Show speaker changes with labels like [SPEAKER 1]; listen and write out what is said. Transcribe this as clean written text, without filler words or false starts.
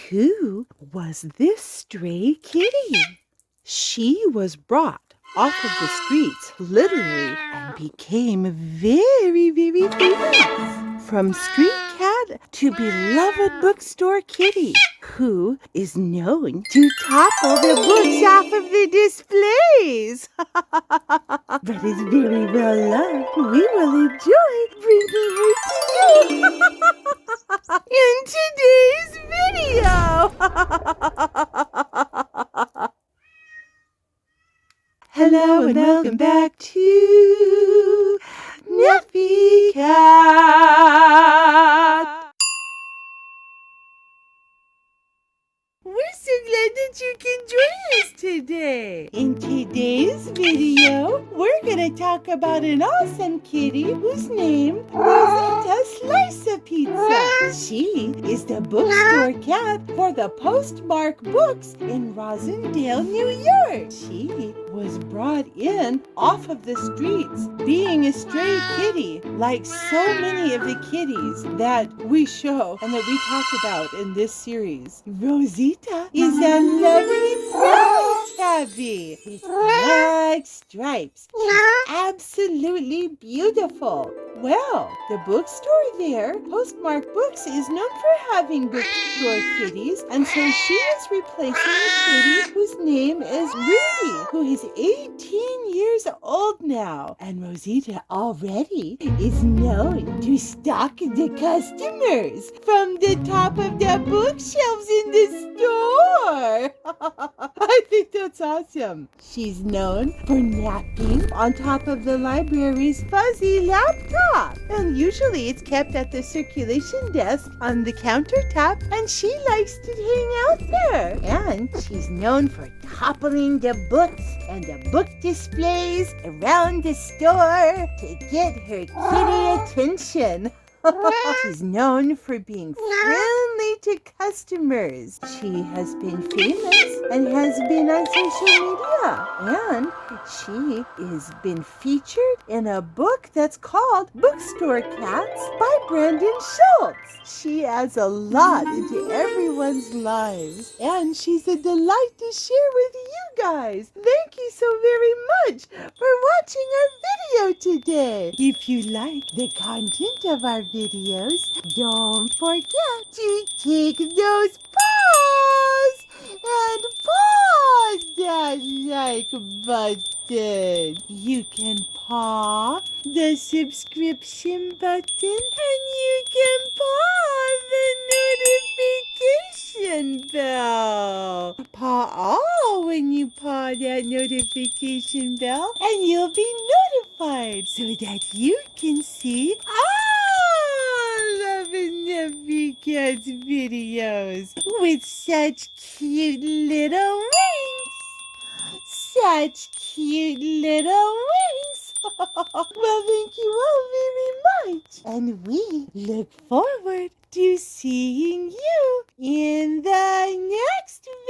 [SPEAKER 1] Who was this stray kitty? She was brought off of the streets, literally, and became very, very famous. From street cat to beloved bookstore kitty, who is known to topple the books off of the displays. But is very well loved. We will enjoy bringing her to you in today's video. Hello and welcome back to Nappy Cat. We're so glad that you can join us today. In today's video, we're going to talk about an awesome kitty who's named Rosita Slice Pizza. She is the bookstore cat for the Postmark Books in Rosendale, New York. She was brought in off of the streets, being a stray kitty, like so many of the kitties that we show and that we talk about in this series. Rosita is a lovely brown tabby with black stripes. She's absolutely beautiful. Well, the bookstore there, Postmark Books, is known for having bookstore kitties, and so she is replacing a kitty whose name is Rudy, who is 18 years old now. And Rosita already is known to stalk the customers from the top of the bookshelves in the store. I think that's awesome. She's known for napping on top of the library's fuzzy laptop. And usually it's kept at the circulation desk on the countertop, and she likes to hang out there. And she's known for toppling the books and the book displays around the store to get her kitty attention. She's known for being friendly to customers. She has been famous and has been on social media. And she has been featured in a book that's called Bookstore Cats by Brandon Schultz. She adds a lot into everyone's lives. And she's a delight to share with you guys. Thank you so very much for watching our video today. If you like the content of our videos, don't forget to take those paws and paw that like button. You can paw the subscription button, and you can paw the notification bell. Paw all when you paw that notification bell, and you'll be notified so that you can see all of Nappy Cat's videos with such cute little wings. Such cute little wings. Well, thank you all very much. And we look forward to seeing you in the next video.